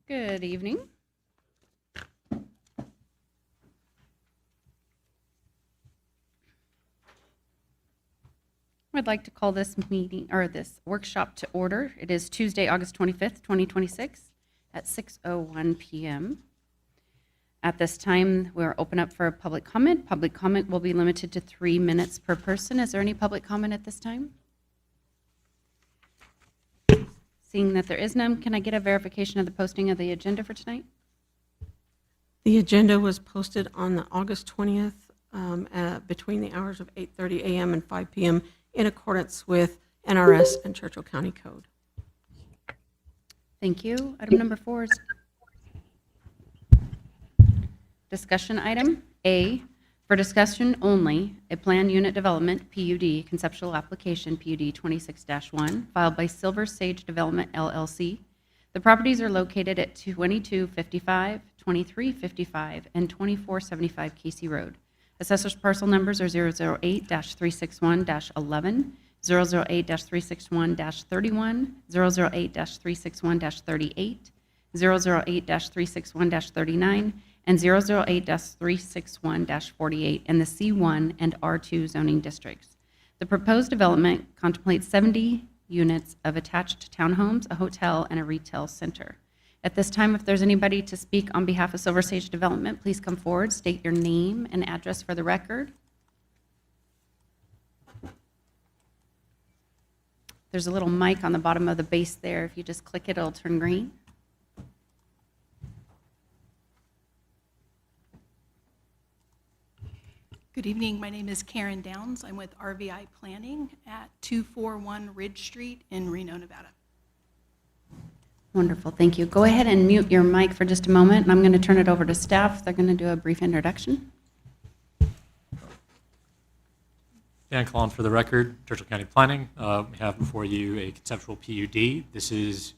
Good evening. I'd like to call this meeting or this workshop to order. It is Tuesday, August 25th, 2026 at 6:01 p.m. At this time, we're open up for public comment. Public comment will be limited to 3 minutes per person. Is there any public comment at this time? Seeing that there is none, can I get a verification of the posting of the agenda for tonight? The agenda was posted on the August 20th between the hours of 8:30 a.m. and 5 p.m. in accordance with NRS and Churchill County Code. Thank you. Item number 4 is discussion item. A, for discussion only, a planned unit development, PUD, conceptual application, PUD 26-1, filed by Silver Sage Development, LLC. The properties are located at 2255, 2355, and 2475 Casey Road. Assessor's parcel numbers are 008-361-11, 008-361-31, 008-361-38, 008-361-39, and 008-361-48 in the C1 and R2 zoning districts. The proposed development contemplates 70 units of attached townhomes, a hotel, and a retail center. At this time, if there's anybody to speak on behalf of Silver Sage Development, please come forward, state your name and address for the record. There's a little mic on the bottom of the base there. If you just click it, it'll turn green. Good evening. My name is Karen Downs. I'm with RVI Planning at 241 Ridge Street in Reno, Nevada. Wonderful, thank you. Go ahead and mute your mic for just a moment, and I'm going to turn it over to staff. They're going to do a brief introduction. Dan Collin for the record, Churchill County Planning. We have before you a conceptual PUD. This is,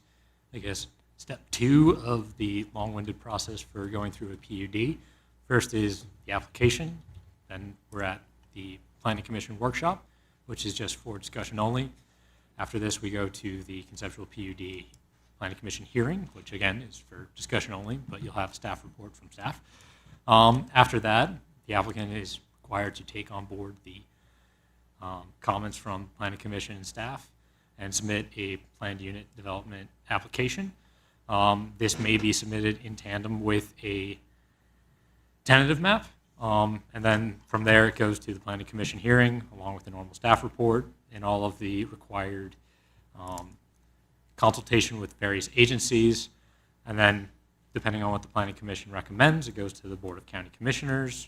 I guess, step 2 of the long-winded process for going through a PUD. First is the application. Then we're at the Planning Commission workshop, which is just for discussion only. After this, we go to the conceptual PUD Planning Commission hearing, which again is for discussion only, but you'll have a staff report from staff. After that, the applicant is required to take on board the comments from Planning Commission and staff and submit a planned unit development application. This may be submitted in tandem with a tentative map. And then from there, it goes to the Planning Commission hearing, along with the normal staff report and all of the required consultation with various agencies. And then, depending on what the Planning Commission recommends, it goes to the Board of County Commissioners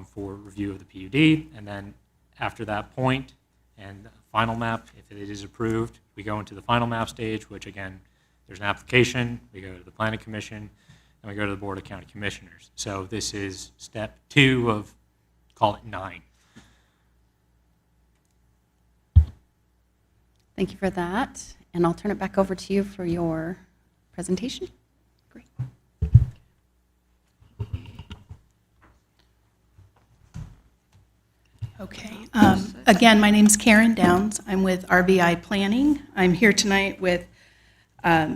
for review of the PUD. And then after that point, and the final map, if it is approved, we go into the final map stage, which again, there's an application, we go to the Planning Commission, and we go to the Board of County Commissioners. So this is step 2 of, call it 9. Thank you for that, and I'll turn it back over to you for your presentation. Great. Okay. Again, my name's Karen Downs. I'm with RVI Planning. I'm here tonight with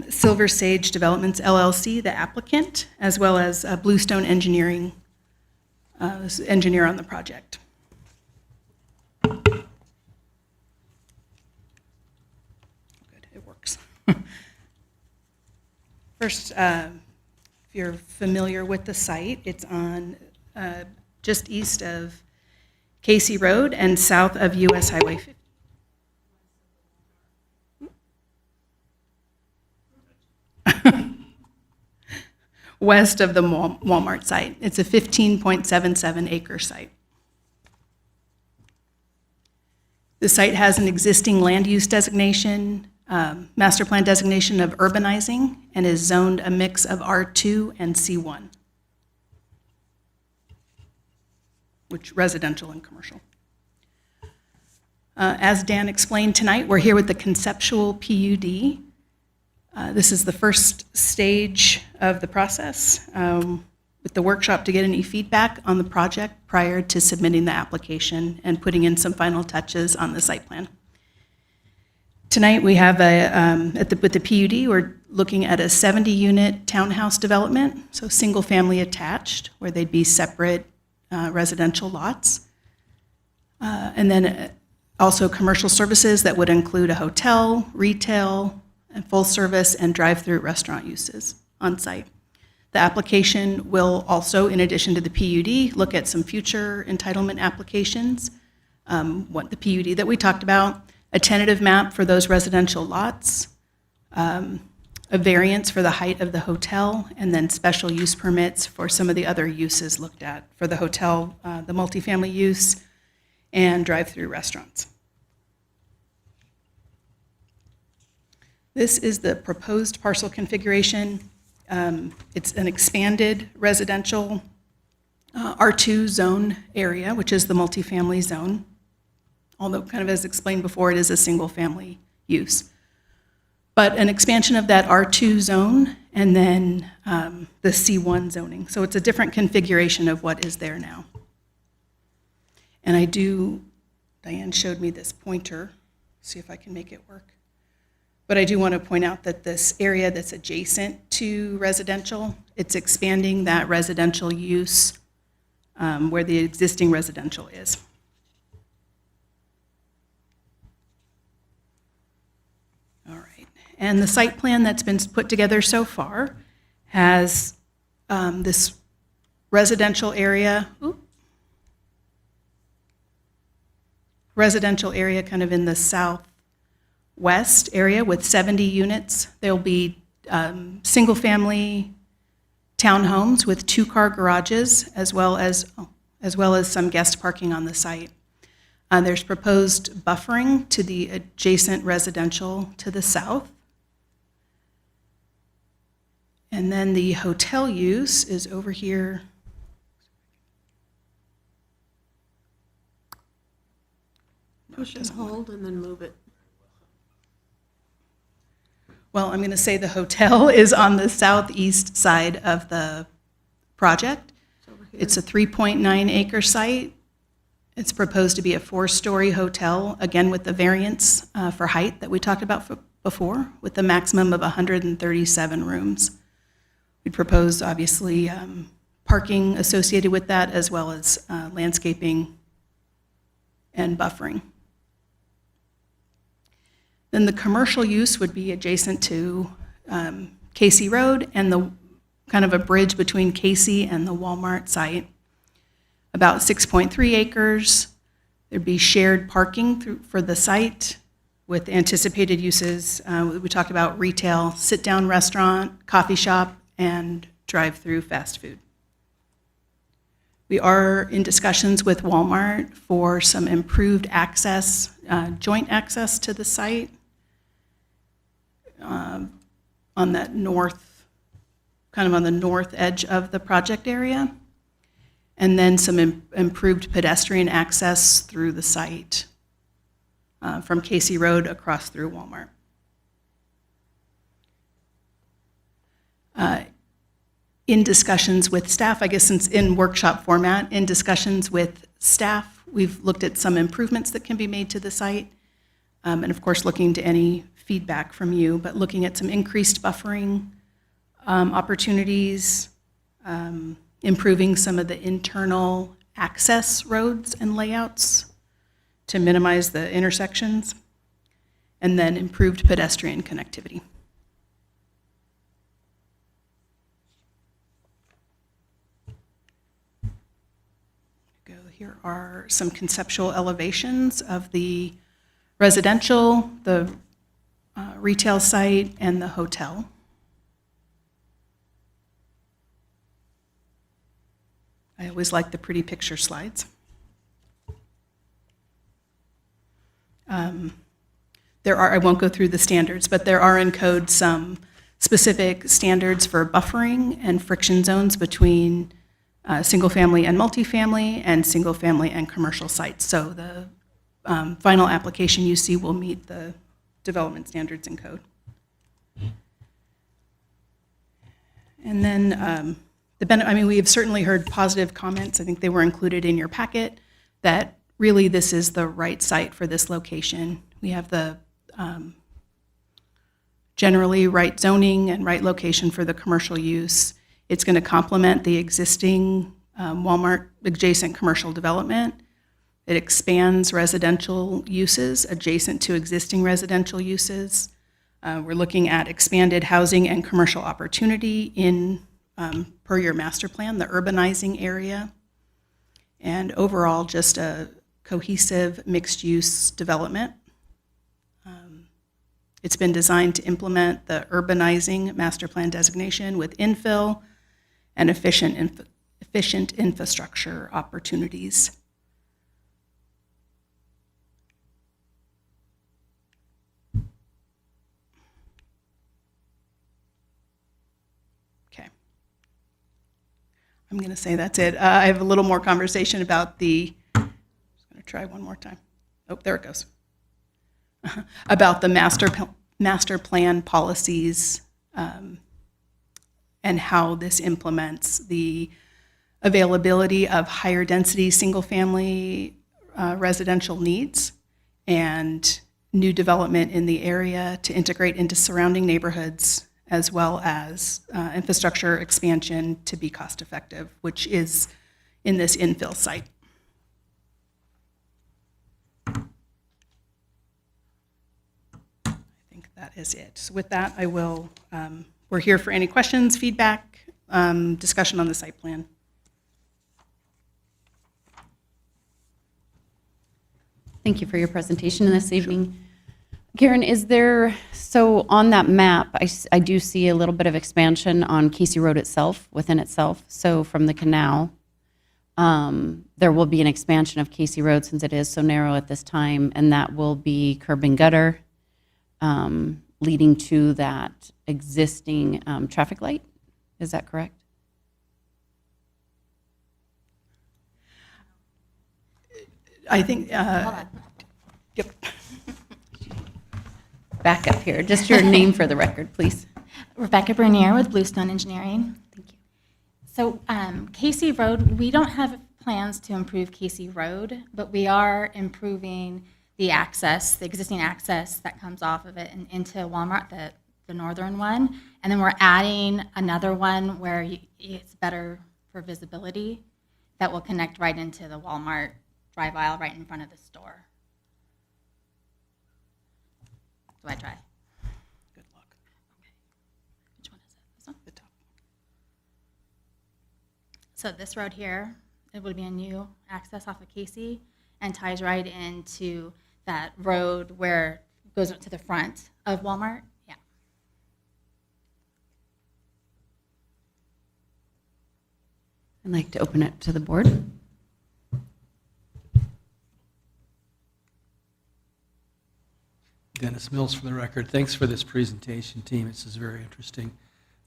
Silver Sage Developments, LLC, the applicant, as well as Bluestone Engineering, engineer on the project. Good, it works. First, if you're familiar with the site, it's on just east of Casey Road and south of US Highway 50. West of the Walmart site. It's a 15.77 acre site. The site has an existing land use designation, master plan designation of urbanizing, and is zoned a mix of R2 and C1, which residential and commercial. As Dan explained tonight, we're here with the conceptual PUD. This is the first stage of the process with the workshop to get any feedback on the project prior to submitting the application and putting in some final touches on the site plan. Tonight, we have with the PUD, we're looking at a 70-unit townhouse development, so single-family attached, where they'd be separate residential lots. And then also commercial services that would include a hotel, retail, and full-service and drive-through restaurant uses on site. The application will also, in addition to the PUD, look at some future entitlement applications, what the PUD that we talked about, a tentative map for those residential lots, a variance for the height of the hotel, and then special use permits for some of the other uses looked at for the hotel, the multifamily use, and drive-through restaurants. This is the proposed parcel configuration. It's an expanded residential R2 zone area, which is the multifamily zone. Although, kind of as explained before, it is a single-family use. But an expansion of that R2 zone and then the C1 zoning. So it's a different configuration of what is there now. And Diane showed me this pointer, see if I can make it work. But I do want to point out that this area that's adjacent to residential, it's expanding that residential use where the existing residential is. All right, and the site plan that's been put together so far has this residential area, kind of in the southwest area with 70 units. There'll be single-family townhomes with 2-car garages, as well as some guest parking on the site. There's proposed buffering to the adjacent residential to the south. And then the hotel use is over here. Push and hold and then move it. Well, I'm going to say the hotel is on the southeast side of the project. It's a 3.9 acre site. It's proposed to be a 4-story hotel, again with the variance for height that we talked about before, with the maximum of 137 rooms. We propose, obviously, parking associated with that, as well as landscaping and buffering. Then the commercial use would be adjacent to Casey Road and the kind of a bridge between Casey and the Walmart site. About 6.3 acres. There'd be shared parking for the site with anticipated uses. We talked about retail, sit-down restaurant, coffee shop, and drive-through fast food. We are in discussions with Walmart for some improved access, joint access to the site on that north, kind of on the north edge of the project area. And then some improved pedestrian access through the site from Casey Road across through Walmart. In discussions with staff, I guess since in workshop format, in discussions with staff, we've looked at some improvements that can be made to the site. And of course, looking to any feedback from you, but looking at some increased buffering opportunities, improving some of the internal access roads and layouts to minimize the intersections, and then improved pedestrian connectivity. Here are some conceptual elevations of the residential, the retail site, and the hotel. I always like the pretty picture slides. I won't go through the standards, but there are in code some specific standards for buffering and friction zones between single-family and multifamily, and single-family and commercial sites. So the final application you see will meet the development standards in code. And then we have certainly heard positive comments. I think they were included in your packet, that really this is the right site for this location. We have the generally right zoning and right location for the commercial use. It's going to complement the existing Walmart adjacent commercial development. It expands residential uses adjacent to existing residential uses. We're looking at expanded housing and commercial opportunity in, per your master plan, the urbanizing area. And overall, just a cohesive mixed-use development. It's been designed to implement the urbanizing master plan designation with infill and efficient infrastructure opportunities. Okay. I'm going to say that's it. I have a little more conversation about the, I'm just going to try one more time. Oh, there it goes. About the master plan policies and how this implements the availability of higher density single-family residential needs and new development in the area to integrate into surrounding neighborhoods, as well as infrastructure expansion to be cost-effective, which is in this infill site. I think that is it. So with that, I will, we're here for any questions, feedback, discussion on the site plan. Thank you for your presentation this evening. Karen, is there, so on that map, I do see a little bit of expansion on Casey Road itself, within itself. So from the canal, there will be an expansion of Casey Road since it is so narrow at this time, and that will be curb and gutter, leading to that existing traffic light. Is that correct? I think, yep. Back up here, just your name for the record, please. Rebecca Bernier with Bluestone Engineering. Thank you. So Casey Road, we don't have plans to improve Casey Road, but we are improving the access, the existing access that comes off of it and into Walmart, the northern one. And then we're adding another one where it's better for visibility that will connect right into the Walmart drive aisle right in front of the store. Do I try? Good luck. Okay. Which one is it? This one? The top. So this road here, it would be a new access off of Casey and ties right into that road where it goes up to the front of Walmart. Yeah. I'd like to open it to the board. Dennis Mills for the record. Thanks for this presentation, team. This is very interesting.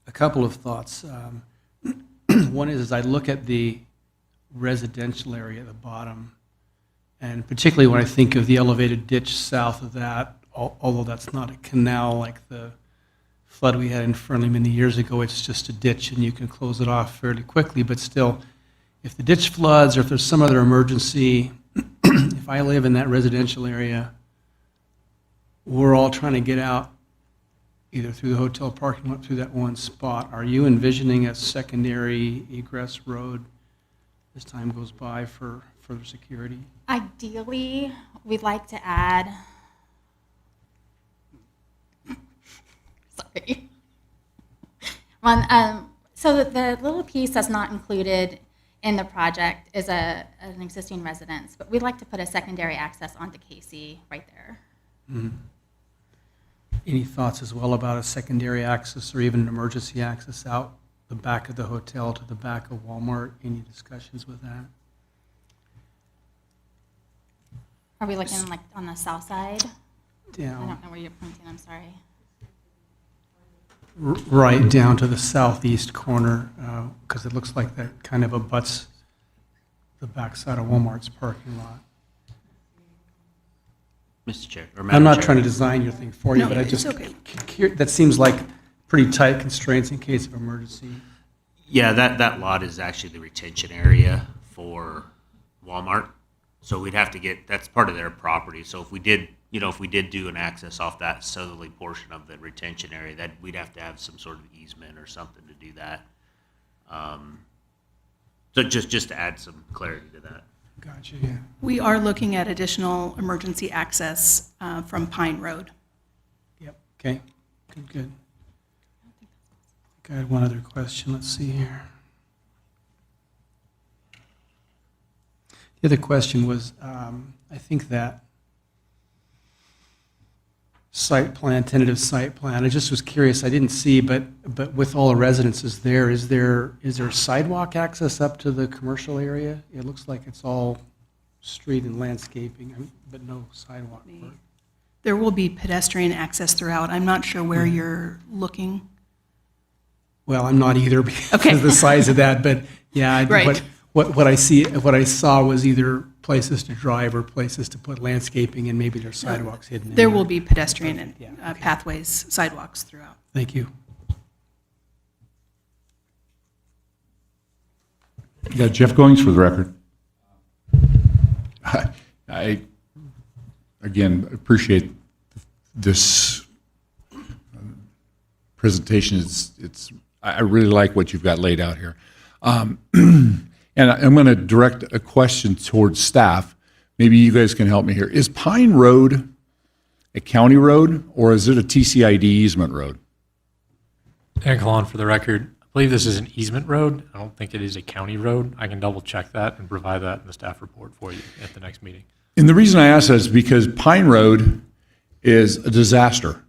A couple of thoughts. One is, as I look at the residential area at the bottom, and particularly when I think of the elevated ditch south of that, although that's not a canal like the flood we had in Fernley many years ago, it's just a ditch and you can close it off fairly quickly, but still, if the ditch floods or if there's some other emergency, if I live in that residential area, we're all trying to get out either through the hotel parking lot, through that one spot. Are you envisioning a secondary egress road as time goes by for further security? Ideally, we'd like to add, sorry. So the little piece that's not included in the project is an existing residence, but we'd like to put a secondary access onto Casey right there. Mm-hmm. Any thoughts as well about a secondary access or even an emergency access out the back of the hotel to the back of Walmart? Any discussions with that? Are we looking like on the south side? I Down, don't know where you're pointing, I'm sorry. right down to the southeast corner, because it looks like that kind of abuts the backside of Walmart's parking lot. Mr. Chair, or I'm Madam not Chair. trying to design your thing for you, No, but I it's just, okay. that seems like pretty tight constraints in case of emergency. Yeah, that lot is actually the retention area for Walmart. So we'd have to get, that's part of their property. So if we did you know, if we did do an access off that southerly portion of the retention area, that we'd have to have some sort of easement or something to do that. So just to add some clarity to that. Gotcha, yeah. We are looking at additional emergency access from Pine Road. Yep, okay, good. I had one other question, let's see here. The other question was, I think that site plan, tentative site plan, I just was curious, I didn't see, but with all the residences there, is there sidewalk access up to the commercial area? It looks like it's all street and landscaping, but no sidewalk work. There will be pedestrian access throughout. I'm not sure where you're looking. Well, I'm not either because Okay. of the size of that, but yeah, Right. what I saw was either places to drive or places to put landscaping and maybe there's sidewalks hidden in There will be pedestrian and Yeah, okay. pathways, sidewalks throughout. Thank you. Yeah, Jeff Goings for the record. I again, appreciate this presentation. I really like what you've got laid out here. And I'm going to direct a question towards staff. Maybe you guys can help me here. Is Pine Road a county road, or is it a TCID easement road? Dan Kalon for the record. I believe this is an easement road. I don't think it is a county road. I can double check that and provide that in the staff report for you at the next meeting. And the reason I ask that is because Pine Road is a disaster.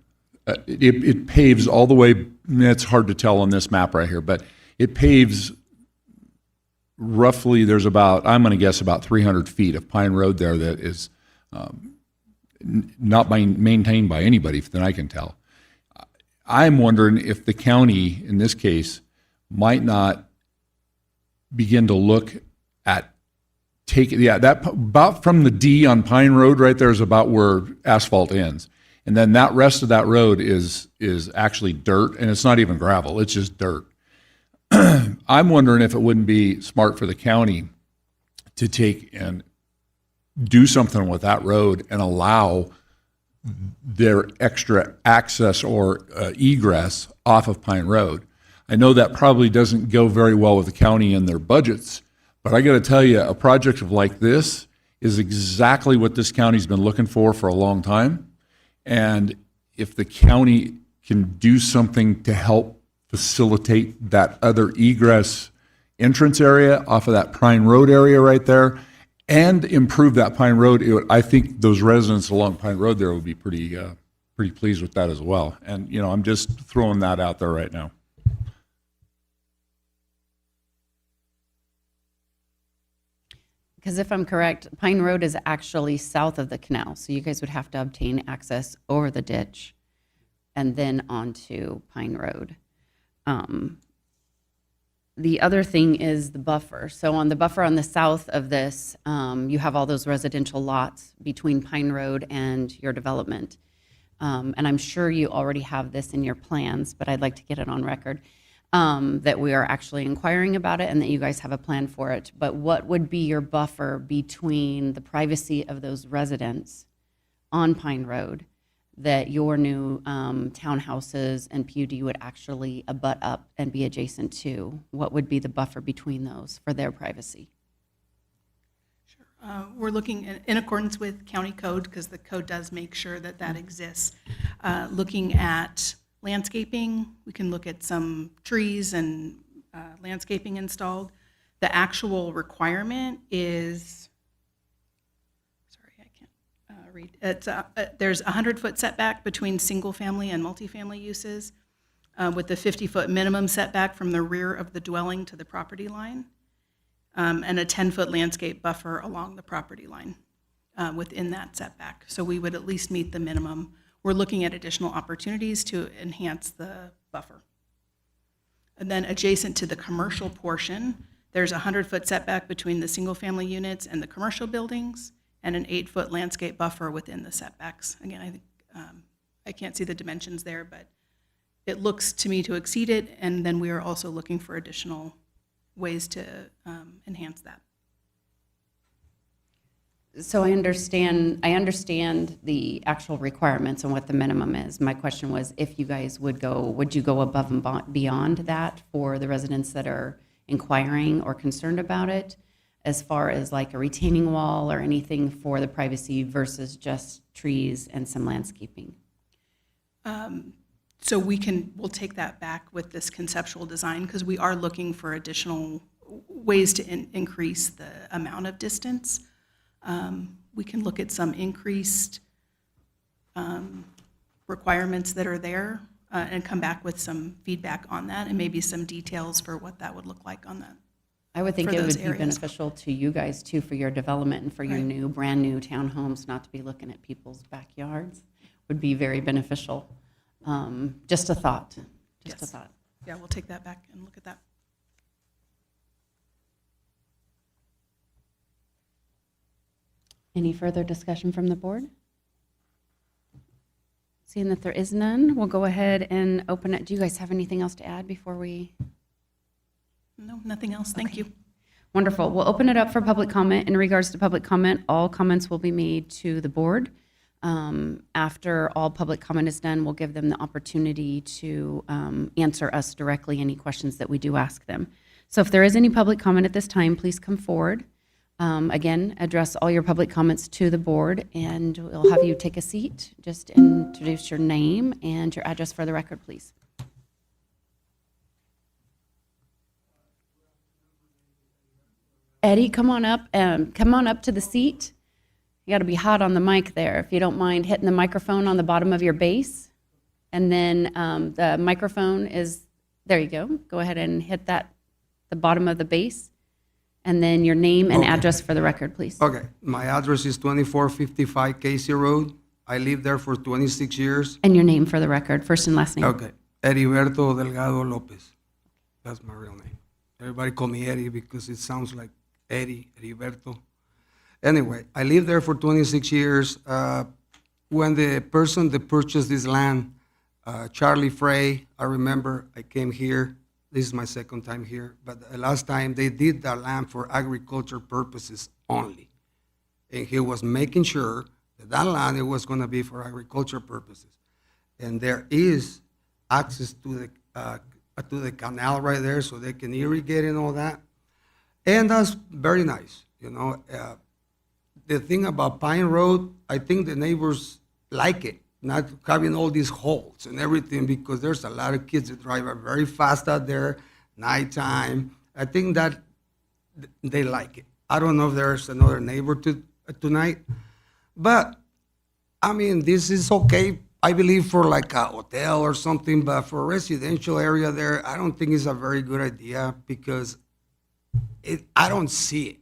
It paves all the way, it's hard to tell on this map right here, but it paves roughly, there's about, I'm going to guess about 300 feet of Pine Road there that is not maintained by anybody that I can tell. I'm wondering if the county, in this case, might not begin to look at that about from the D on Pine Road right there is about where asphalt ends. And then that rest of that road is actually dirt, and it's not even gravel, it's just dirt. I'm wondering if it wouldn't be smart for the county to take and do something with that road and allow their extra access or egress off of Pine Road. I know that probably doesn't go very well with the county and their budgets, but I got to tell you, a project like this is exactly what this county's been looking for a long time. And if the county can do something to help facilitate that other egress entrance area off of that Pine Road area right there and improve that Pine Road, I think those residents along Pine Road there would be pretty pleased with that as well. And, you know, I'm just throwing that out there right now. Because if I'm correct, Pine Road is actually south of the canal, so you guys would have to obtain access over the ditch and then onto Pine Road. The other thing is the buffer. So on the buffer on the south of this, you have all those residential lots between Pine Road and your development. And I'm sure you already have this in your plans, but I'd like to get it on record, that we are actually inquiring about it and that you guys have a plan for it. But what would be your buffer between the privacy of those residents on Pine Road that your new townhouses and PUD would actually abut up and be adjacent to? What would be the buffer between those for their privacy? We're looking in accordance with county code, because the code does make sure that that exists. Looking at landscaping, we can look at some trees and landscaping installed. The actual requirement is, sorry, I can't read. It's, there's a 100-foot setback between single-family and multifamily uses, with the 50-foot minimum setback from the rear of the dwelling to the property line, and a 10-foot landscape buffer along the property line within that setback. So we would at least meet the minimum. We're looking at additional opportunities to enhance the buffer. And then adjacent to the commercial portion, there's a 100-foot setback between the single-family units and the commercial buildings, and an 8-foot landscape buffer within the setbacks. Again, I think I can't see the dimensions there, but it looks to me to exceed it, and then we are also looking for additional ways to enhance that. So I understand the actual requirements and what the minimum is. My question was if you guys would you go above and beyond that for the residents that are inquiring or concerned about it, as far as like a retaining wall or anything for the privacy versus just trees and some landscaping? So we'll take that back with this conceptual design because we are looking for additional ways to increase the amount of distance. We can look at some increased requirements that are there and come back with some feedback on that and maybe some details for what that would look like on that. I would think For it those would be areas. beneficial to you guys too, for your development and for your Right. brand new townhomes, not to be looking at people's backyards, would be very beneficial. Just a thought, just a Yes. thought. Yeah, we'll take that back and look at that. Any further discussion from the board? Seeing that there is none, we'll go ahead and open it. Do you guys have anything else to add before we? No, nothing else. Thank you. Wonderful. We'll open it up for public comment. In regards to public comment, all comments will be made to the board. After all public comment is done, we'll give them the opportunity to answer us directly any questions that we do ask them. So if there is any public comment at this time, please come forward. Again, address all your public comments to the board, and we'll have you take a seat. Just introduce your name and your address for the record, please. Eddie, come on up to the seat. You got to be hot on the mic there. If you don't mind hitting the microphone on the bottom of your base. And then the microphone is, there you go. Go ahead and hit that, the bottom of the base. And then your name and address for the record, please. Okay, my address is 2455 Casey Road. I lived there for 26 years. And your name for the record, first and last name. Okay, Heriberto Delgado Lopez. That's my real name. Everybody call me Eddie because it sounds like Eddie, Heriberto. Anyway, I lived there for 26 years. When the person that purchased this land, Charlie Frey, I remember I came here. This is my second time here, but the last time they did that land for agriculture purposes only. And he was making sure that that land, it was gonna be for agriculture purposes. And there is access to the canal right there so they can irrigate and all that. And that's very nice, you know. The thing about Pine Road, I think the neighbors like it, not having all these holes and everything, because there's a lot of kids that drive very fast out there, nighttime. I think that they like it. I don't know if there's another neighbor tonight, but I mean, this is okay, I believe, for like a hotel or something, but for a residential area there, I don't think it's a very good idea because I don't see it.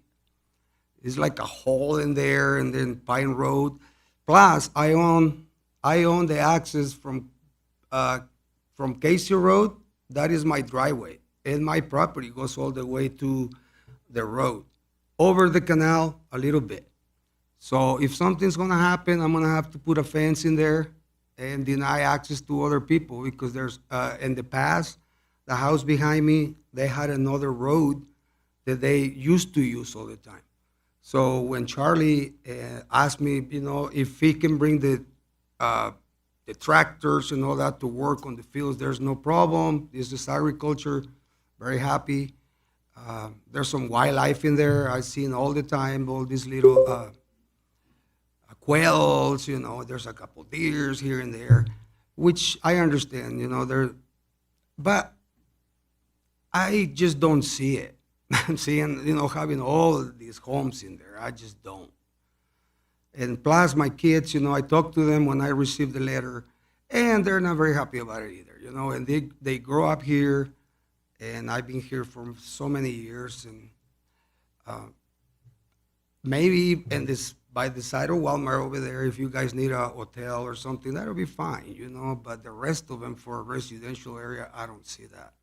It's like a hole in there, and then Pine Road. Plus, I own the access from Casey Road. That is my driveway, and my property goes all the way to the road, over the canal a little bit. So if something's gonna happen, I'm gonna have to put a fence in there and deny access to other people, because there's in the past, the house behind me, they had another road that they used to use all the time. So when Charlie asked me, you know, if he can bring the tractors and all that to work on the fields, there's no problem. This is agriculture, very happy. There's some wildlife in there. I've seen all the time, all these little quails, you know, there's a couple deers here and there, which I understand, you know, but I just don't see it. I'm seeing, you know, having all these homes in there. I just don't. And plus, my kids, you know, I talked to them when I received the letter, and they're not very happy about it either, you know. And they grow up here, and I've been here for so many years, and maybe by the side of Walmart over there, if you guys need a hotel or something, that'll be fine, you know. But the rest of them for a residential area, I don't see that.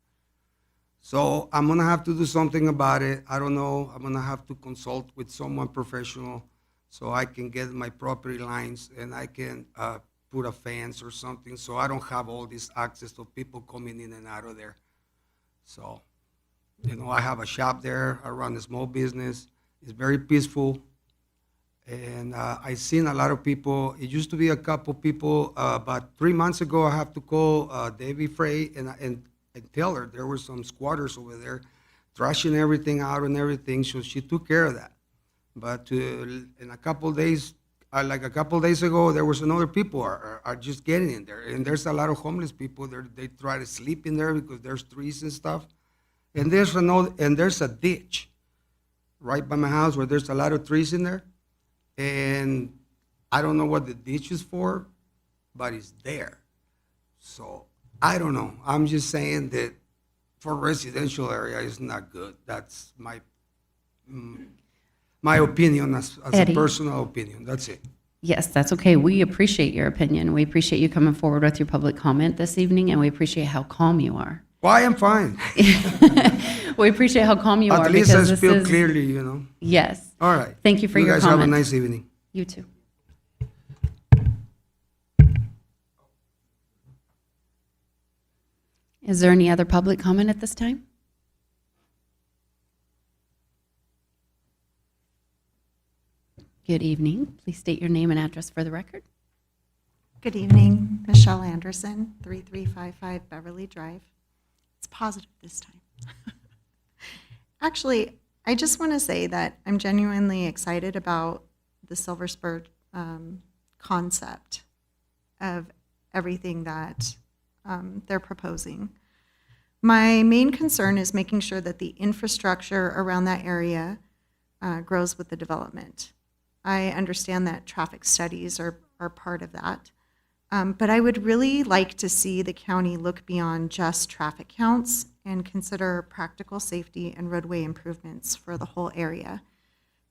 So I'm gonna have to do something about it. I don't know. I'm gonna have to consult with someone professional so I can get my property lines and I can put a fence or something so I don't have all this access of people coming in and out of there. So, you know, I have a shop there. I run a small business. It's very peaceful. And I seen a lot of people. It used to be a couple people. About 3 months ago, I have to call Debbie Frey and tell her there were some squatters over there thrashing everything out and everything. So she took care of that. But in a couple days, like a couple days ago, there was another people are just getting in there, and there's a lot of homeless people there. They try to sleep in there because there's trees and stuff. And there's a ditch right by my house where there's a lot of trees in there. And I don't know what the ditch is for, but it's there. So I don't know. I'm just saying that for residential area, it's not good. That's my opinion as a Eddie. personal opinion. That's it. Yes, that's okay. We appreciate your opinion. We appreciate you coming forward with your public comment this evening, and we appreciate how calm you are. Well, I am fine. We appreciate how calm you are. At least I because this feel is- clearly, you know. Yes. All right. Thank you for your You guys have a comment. nice evening. You too. Is there any other public comment at this time? Good evening. Please state your name and address for the record. Good evening, Michelle Anderson, 3355 Beverly Drive. It's positive this time. Actually, I just want to say that I'm genuinely excited about the Silver Spur concept of everything that they're proposing. My main concern is making sure that the infrastructure around that area grows with the development. I understand that traffic studies are part of that. But I would really like to see the county look beyond just traffic counts and consider practical safety and roadway improvements for the whole area.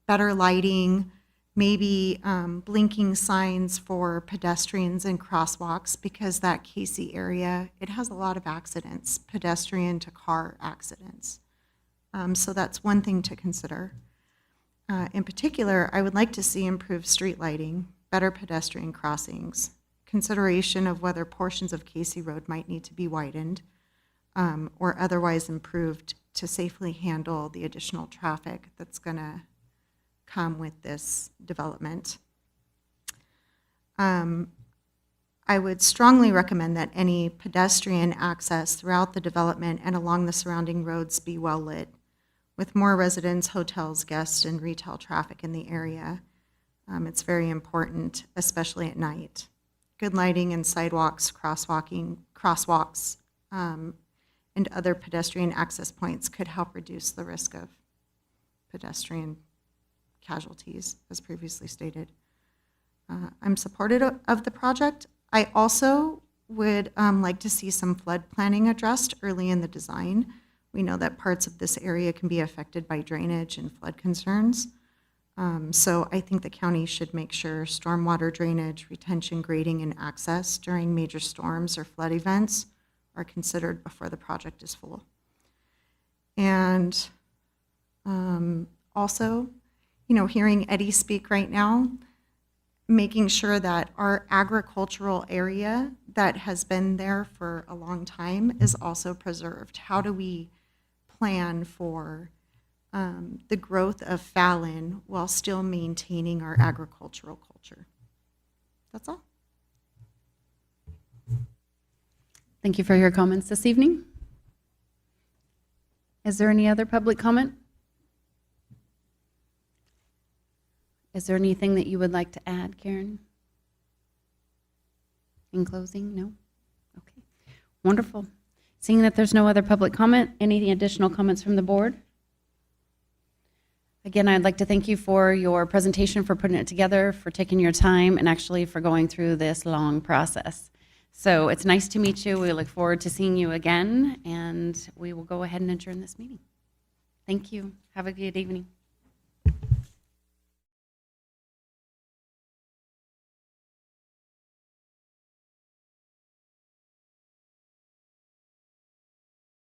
Better lighting, maybe blinking signs for pedestrians and crosswalks, because that Casey area, it has a lot of accidents, pedestrian to car accidents. So that's one thing to consider. In particular, I would like to see improved street lighting, better pedestrian crossings, consideration of whether portions of Casey Road might need to be widened or otherwise improved to safely handle the additional traffic that's going to come with this development. I would strongly recommend that any pedestrian access throughout the development and along the surrounding roads be well lit, with more residents, hotels, guests, and retail traffic in the area. It's very important, especially at night. Good lighting and sidewalks, crosswalks, and other pedestrian access points could help reduce the risk of pedestrian casualties, as previously stated. I'm supportive of the project. I also would like to see some flood planning addressed early in the design. We know that parts of this area can be affected by drainage and flood concerns. So I think the county should make sure stormwater drainage, retention, grading, and access during major storms or flood events are considered before the project is full. And also, hearing Eddie speak right now, making sure that our agricultural area that has been there for a long time is also preserved. How do we plan for the growth of Fallon while still maintaining our agricultural culture? That's all. Thank you for your comments this evening. Is there any other public comment? Is there anything that you would like to add, Karen? In closing, no? Okay, wonderful. Seeing that there's no other public comment, any additional comments from the board? Again, I'd like to thank you for your presentation, for putting it together, for taking your time, and actually for going through this long process. So it's nice to meet you. We look forward to seeing you again, and we will go ahead and adjourn this meeting. Thank you. Have a good evening.